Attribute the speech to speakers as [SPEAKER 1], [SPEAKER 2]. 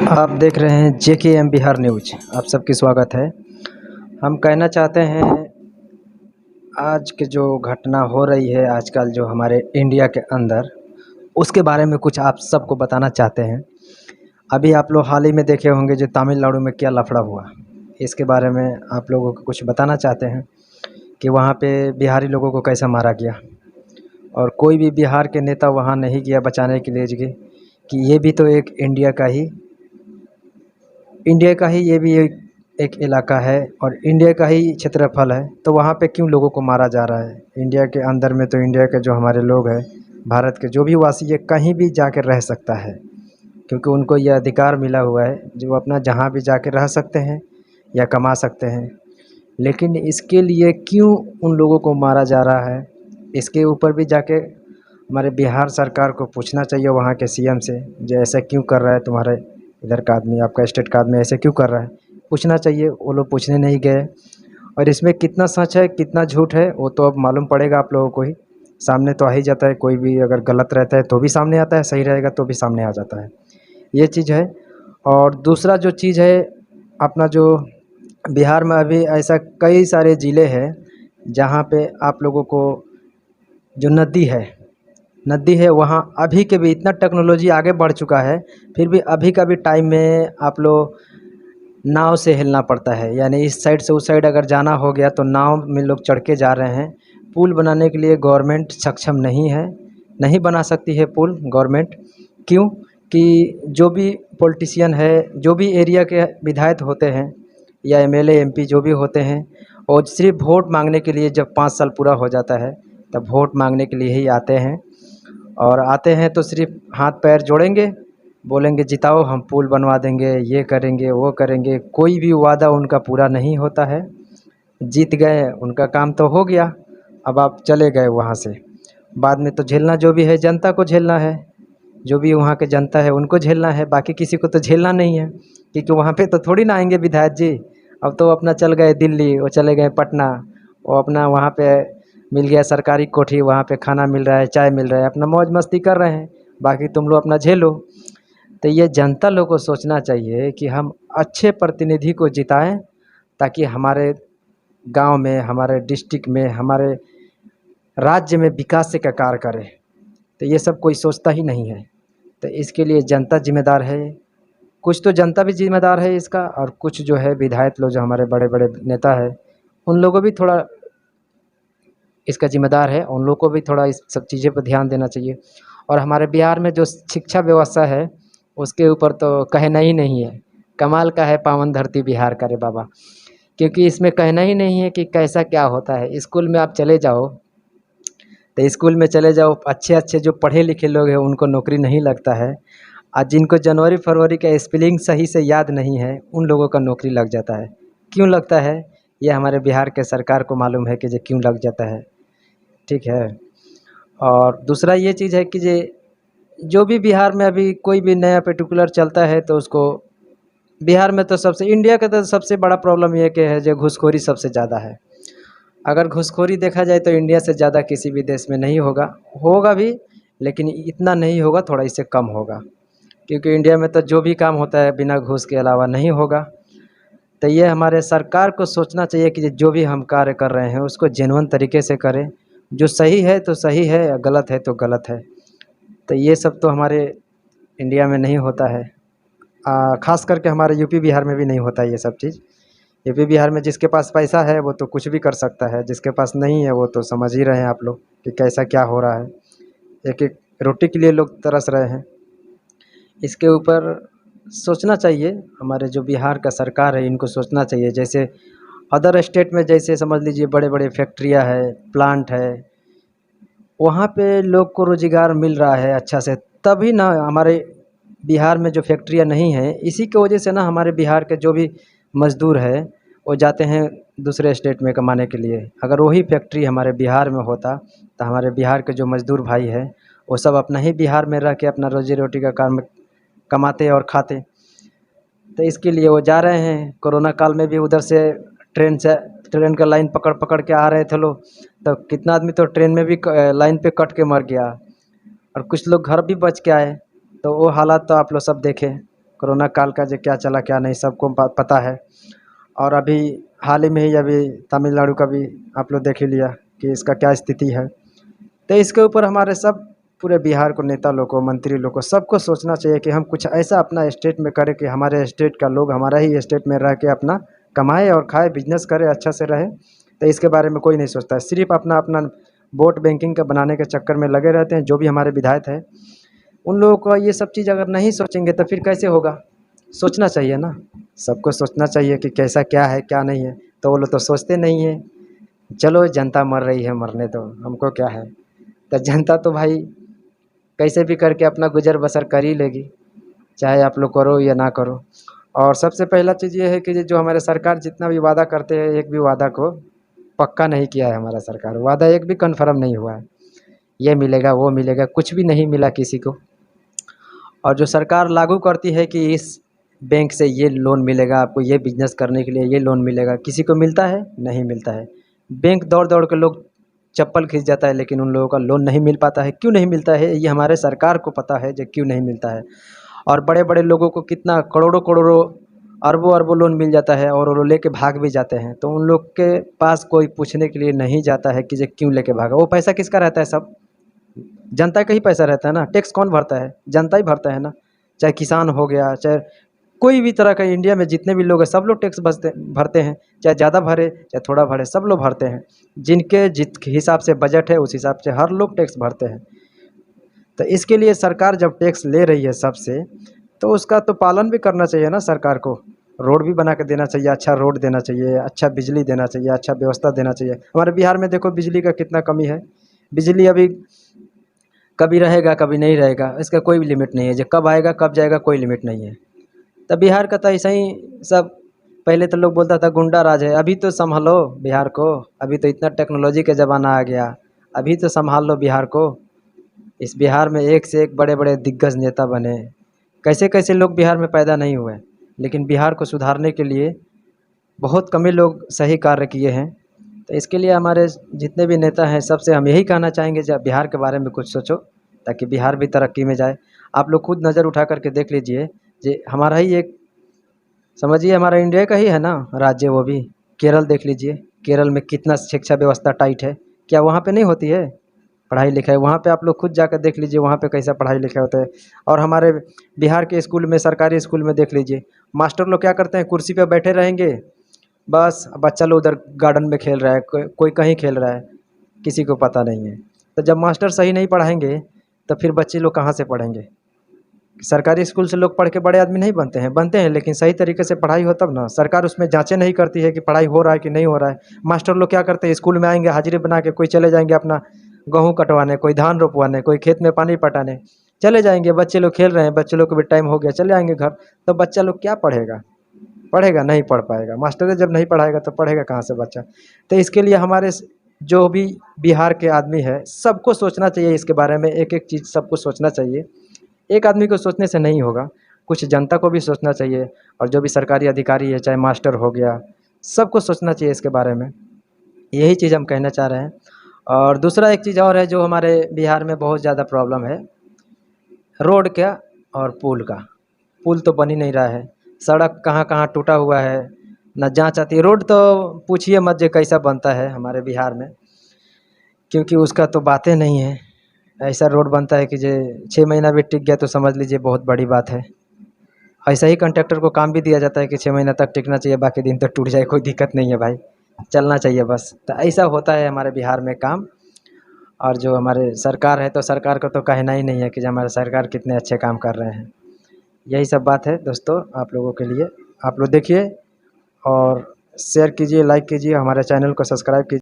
[SPEAKER 1] आप देख रहे हैं JKM बिहार न्यूज। आप सबकी स्वागत है। हम कहना चाहते हैं आज के जो घटना हो रही है आजकल जो हमारे इंडिया के अंदर, उसके बारे में कुछ आप सबको बताना चाहते हैं। अभी आप लोग हाल ही में देखे होंगे जो तमिलनाडु में क्या लफड़ा हुआ, इसके बारे में आप लोगों को कुछ बताना चाहते हैं कि वहाँ पे बिहारी लोगों को कैसा मारा गया और कोई भी बिहार के नेता वहाँ नहीं गया बचाने के लिए कि ये भी तो एक इंडिया का ही ये भी एक इलाका है और इंडिया का ही क्षेत्रफल है, तो वहाँ पे क्यों लोगों को मारा जा रहा है। इंडिया के अंदर में तो इंडिया के जो हमारे लोग हैं, भारत के जो भी वासी है, कहीं भी जाकर रह सकता है, क्योंकि उनको यह अधिकार मिला हुआ है जो वो अपना जहाँ भी जाकर रह सकते हैं या कमा सकते हैं। लेकिन इसके लिए क्यों उन लोगों को मारा जा रहा है, इसके ऊपर भी जाके हमारे बिहार सरकार को पूछना चाहिए, वहाँ के CM से, जो ऐसा क्यों कर रहा है तुम्हारे इधर का आदमी, आपका स्टेट का आदमी ऐसे क्यों कर रहा है, पूछना चाहिए। वो लोग पूछने नहीं गए और इसमें कितना सच है कितना झूठ है वो तो अब मालूम पड़ेगा आप लोगों को ही। सामने तो आ ही जाता है, कोई भी अगर गलत रहता है तो भी सामने आता है, सही रहेगा तो भी सामने आ जाता है, ये चीज़ है। और दूसरा जो चीज़ है, अपना जो बिहार में अभी ऐसा कई सारे ज़िले हैं जहाँ पे आप लोगों को जो नदी है वहाँ अभी के भी इतना टेक्नोलॉजी आगे बढ़ चुका है, फिर भी अभी का भी टाइम में आप लोग नाव से हिलना पड़ता है। यानी इस साइड से उस साइड अगर जाना हो गया तो नाव में लोग चढ़ के जा रहे हैं। पुल बनाने के लिए गवर्नमेंट सक्षम नहीं है, नहीं बना सकती है पुल गवर्नमेंट। क्यों कि जो भी पॉलिटिशियन है, जो भी एरिया के विधायक होते हैं या MLA MP जो भी होते हैं, और सिर्फ वोट मांगने के लिए जब 5 साल पूरा हो जाता है तब वोट मांगने के लिए ही आते हैं। और आते हैं तो सिर्फ हाथ पैर जोड़ेंगे, बोलेंगे जिताओ हम पुल बनवा देंगे, ये करेंगे वो करेंगे, कोई भी वादा उनका पूरा नहीं होता है। जीत गए, उनका काम तो हो गया, अब आप चले गए वहाँ से। बाद में तो झेलना जो भी है जनता को झेलना है, जो भी वहाँ के जनता है उनको झेलना है, बाकी किसी को तो झेलना नहीं है, क्योंकि वहाँ पे तो थोड़ी ना आएंगे विधायक जी। अब तो अपना चल गए दिल्ली, वो चले गए पटना, वो अपना वहाँ पे मिल गया सरकारी कोठी, वहाँ पे खाना मिल रहा है, चाय मिल रहा है, अपना मौज मस्ती कर रहे हैं, बाकी तुम लोग अपना झेलो। तो ये जनता लोग को सोचना चाहिए कि हम अच्छे प्रतिनिधि को जिताएं, ताकि हमारे गांव में, हमारे डिस्ट्रिक्ट में, हमारे राज्य में विकास से का कार्य करे। तो ये सब कोई सोचता ही नहीं है। तो इसके लिए जनता जिम्मेदार है, कुछ तो जनता भी जिम्मेदार है इसका, और कुछ जो है विधायक लोग जो हमारे बड़े बड़े नेता है उन लोगों भी थोड़ा इसका जिम्मेदार है, उन लोगों को भी थोड़ा इस सब चीज़ें पर ध्यान देना चाहिए। और हमारे बिहार में जो शिक्षा व्यवस्था है उसके ऊपर तो कहना ही नहीं है, कमाल का है पावन धरती बिहार का रे बाबा। क्योंकि इसमें कहना ही नहीं है कि कैसा क्या होता है। स्कूल में आप चले जाओ, तो स्कूल में चले जाओ, अच्छे अच्छे जो पढ़े लिखे लोग हैं उनको नौकरी नहीं लगता है, और जिनको जनवरी फरवरी का स्पेलिंग सही से याद नहीं है उन लोगों का नौकरी लग जाता है। क्यों लगता है ये हमारे बिहार के सरकार को मालूम है कि ये क्यों लग जाता है, ठीक है। और दूसरा ये चीज़ है कि जो भी बिहार में अभी कोई भी नया पर्टिकुलर चलता है तो उसको, बिहार में तो सबसे, इंडिया का तो सबसे बड़ा प्रॉब्लम ये कि है जो घूसखोरी सबसे ज़्यादा है। अगर घूसखोरी देखा जाए तो इंडिया से ज़्यादा किसी भी देश में नहीं होगा, होगा भी लेकिन इतना नहीं होगा, थोड़ा इससे कम होगा, क्योंकि इंडिया में तो जो भी काम होता है बिना घूस के अलावा नहीं होगा। तो ये हमारे सरकार को सोचना चाहिए कि जो भी हम कार्य कर रहे हैं उसको जेन्युइन तरीके से करें, जो सही है तो सही है, गलत है तो गलत है। तो ये सब तो हमारे इंडिया में नहीं होता है, ख़ास करके हमारे यूपी बिहार में भी नहीं होता है ये सब चीज़। यूपी बिहार में जिसके पास पैसा है वो तो कुछ भी कर सकता है, जिसके पास नहीं है वो तो समझ ही रहे हैं आप लोग कि कैसा क्या हो रहा है। एक एक रोटी के लिए लोग तरस रहे हैं। इसके ऊपर सोचना चाहिए, हमारे जो बिहार का सरकार है इनको सोचना चाहिए। जैसे अदर स्टेट में जैसे समझ लीजिए बड़े बड़े फैक्ट्रियाँ है, प्लांट है, वहाँ पे लोग को रोज़गार मिल रहा है अच्छा से, तभी ना हमारे बिहार में जो फैक्ट्रियाँ नहीं हैं, इसी की वजह से ना हमारे बिहार के जो भी मज़दूर है वो जाते हैं दूसरे स्टेट में कमाने के लिए। अगर वही फैक्ट्री हमारे बिहार में होता तो हमारे बिहार के जो मज़दूर भाई है वो सब अपना ही बिहार में रह के अपना रोजी रोटी का काम कमाते और खाते। तो इसके लिए वो जा रहे हैं। कोरोना काल में भी उधर से ट्रेन का लाइन पकड़ पकड़ के आ रहे थे लोग, तो कितना आदमी तो ट्रेन में भी लाइन पे कट के मर गया, और कुछ लोग घर भी बच के आए। तो वो हालात तो आप लोग सब देखे कोरोना काल का जो क्या चला क्या नहीं सबको पता है। और अभी हाल ही में ही अभी तमिलनाडु का भी आप लोग देख ही लिया कि इसका क्या स्थिति है। तो इसके ऊपर हमारे सब पूरे बिहार को नेता लोग को, मंत्री लोग को, सबको सोचना चाहिए कि हम कुछ ऐसा अपना स्टेट में करें कि हमारे स्टेट का लोग हमारा ही स्टेट में रह के अपना कमाए और खाए, बिजनेस करे, अच्छा से रहे। तो इसके बारे में कोई नहीं सोचता है, सिर्फ अपना अपना वोट बैंकिंग का बनाने के चक्कर में लगे रहते हैं। जो भी हमारे विधायक हैं उन लोगों को ये सब चीज़ अगर नहीं सोचेंगे तो फिर कैसे होगा। सोचना चाहिए ना, सबको सोचना चाहिए कि कैसा क्या है क्या नहीं है। तो वो लोग तो सोचते नहीं है। चलो जनता मर रही है, मरने दो, हमको क्या है। तो जनता तो भाई कैसे भी करके अपना गुजर बसर कर ही लेगी, चाहे आप लोग करो या ना करो। और सबसे पहला चीज़ ये है कि जो हमारे सरकार जितना भी वादा करते हैं, एक भी वादा को पक्का नहीं किया है हमारा सरकार। वादा एक भी कन्फर्म नहीं हुआ है, ये मिलेगा वो मिलेगा, कुछ भी नहीं मिला किसी को। और जो सरकार लागू करती है कि इस बैंक से ये लोन मिलेगा आपको, ये बिजनेस करने के लिए ये लोन मिलेगा, किसी को मिलता है? नहीं मिलता है। बैंक दौड़ दौड़ के लोग चप्पल खींच जाता है, लेकिन उन लोगों का लोन नहीं मिल पाता है। क्यों नहीं मिलता है ये हमारे सरकार को पता है जो क्यों नहीं मिलता है। और बड़े बड़े लोगों को कितना करोड़ों करोड़ों अरबों अरबों लोन मिल जाता है और वो लेके भाग भी जाते हैं। तो उन लोग के पास कोई पूछने के लिए नहीं जाता है कि ये क्यों लेके भागा। वो पैसा किसका रहता है? सब जनता का ही पैसा रहता है ना। टैक्स कौन भरता है? जनता ही भरता है ना। चाहे किसान हो गया, चाहे कोई भी तरह का, इंडिया में जितने भी लोग हैं सब लोग टैक्स भरते हैं। चाहे ज़्यादा भरे चाहे थोड़ा भरे, सब लोग भरते हैं। जिनके जिस हिसाब से बजट है उस हिसाब से हर लोग टैक्स भरते हैं। तो इसके लिए सरकार जब टैक्स ले रही है सबसे, तो उसका तो पालन भी करना चाहिए ना सरकार को। रोड भी बना के देना चाहिए, अच्छा रोड देना चाहिए, अच्छा बिजली देना चाहिए, अच्छा व्यवस्था देना चाहिए। हमारे बिहार में देखो बिजली का कितना कमी है। बिजली अभी कभी रहेगा कभी नहीं रहेगा, इसका कोई भी लिमिट नहीं है। जो कब आएगा कब जाएगा कोई लिमिट नहीं है। तब बिहार का तो ऐसा ही सब। पहले तो लोग बोलता था गुंडा राज है, अभी तो संभालो बिहार को। अभी तो इतना टेक्नोलॉजी का ज़माना आ गया, अभी तो संभाल लो बिहार को। इस बिहार में एक से एक बड़े बड़े दिग्गज नेता बने। कैसे कैसे लोग बिहार में पैदा नहीं हुए, लेकिन बिहार को सुधारने के लिए बहुत कम ही लोग सही कार्य किए हैं। तो इसके लिए हमारे जितने भी नेता हैं सबसे हम यही कहना चाहेंगे, जब बिहार के बारे में कुछ सोचो ताकि बिहार भी तरक्की में जाए। आप लोग खुद नज़र उठा करके देख लीजिए, जे हमारा ही एक, समझिए हमारा इंडिया का ही है ना राज्य, वो भी केरल देख लीजिए। केरल में कितना शिक्षा व्यवस्था टाइट है, क्या वहाँ पे नहीं होती है पढ़ाई लिखाई? वहाँ पे आप लोग खुद जाकर देख लीजिए वहाँ पे कैसा पढ़ाई लिखाई होता है। और हमारे बिहार के स्कूल में, सरकारी स्कूल में देख लीजिए, मास्टर लोग क्या करते हैं, कुर्सी पे बैठे रहेंगे, बस बच्चा लोग उधर गार्डन में खेल रहा है, कोई कहीं खेल रहा है, किसी को पता नहीं है। तो जब मास्टर सही नहीं पढ़ाएंगे तो फिर बच्चे लोग कहाँ से पढ़ेंगे? सरकारी स्कूल से लोग पढ़ के बड़े आदमी नहीं बनते हैं, लेकिन सही तरीके से पढ़ाई हो तब ना। सरकार उसमें जांचें नहीं करती है कि पढ़ाई हो रहा है कि नहीं हो रहा है। मास्टर लोग क्या करते हैं, स्कूल में आएंगे हाजिरी बना के, कोई चले जाएंगे अपना गेहूँ कटवाने, कोई धान रोपवाने, कोई खेत में पानी पटाने चले जाएंगे। बच्चे लोग खेल रहे हैं, बच्चे लोग को भी टाइम हो गया, चले आएंगे घर। तो बच्चा लोग क्या पढ़ेगा? पढ़ेगा नहीं, पढ़ पाएगा। मास्टर जब नहीं पढ़ाएगा तो पढ़ेगा कहाँ से बच्चा? तो इसके लिए हमारे जो भी बिहार के आदमी है सबको सोचना चाहिए इसके बारे में। एक एक चीज़ सबको सोचना चाहिए। एक आदमी को सोचने से नहीं होगा, कुछ जनता को भी सोचना चाहिए। और जो भी सरकारी अधिकारी है, चाहे मास्टर हो गया, सबको सोचना चाहिए इसके बारे में। यही चीज़ हम कहना चाह रहे हैं। और दूसरा एक चीज़ और है जो हमारे बिहार में बहुत ज़्यादा प्रॉब्लम है, रोड का और पुल का। पुल तो बन ही नहीं रहा है, सड़क कहाँ कहाँ टूटा हुआ है, न जांच आती है। रोड तो पूछिए मत जे कैसा बनता है हमारे बिहार में, क्योंकि उसका तो बातें नहीं है। ऐसा रोड बनता है कि जे 6 महीना भी टिक गया तो समझ लीजिए बहुत बड़ी बात है। ऐसा ही कॉन्ट्रैक्टर को काम भी दिया जाता है कि 6 महीना तक टिकना चाहिए, बाकी दिन तक टूट जाए कोई दिक्कत नहीं है भाई, चलना चाहिए बस। तो ऐसा होता है हमारे बिहार में काम। और जो हमारे सरकार है, तो सरकार को तो कहना ही नहीं है कि जो हमारे सरकार कितने अच्छे काम कर रहे हैं। यही सब बात है दोस्तों आप लोगों के लिए। आप लोग देखिए और शेयर कीजिए, लाइक कीजिए, हमारे चैनल को सब्सक्राइब कीजिए।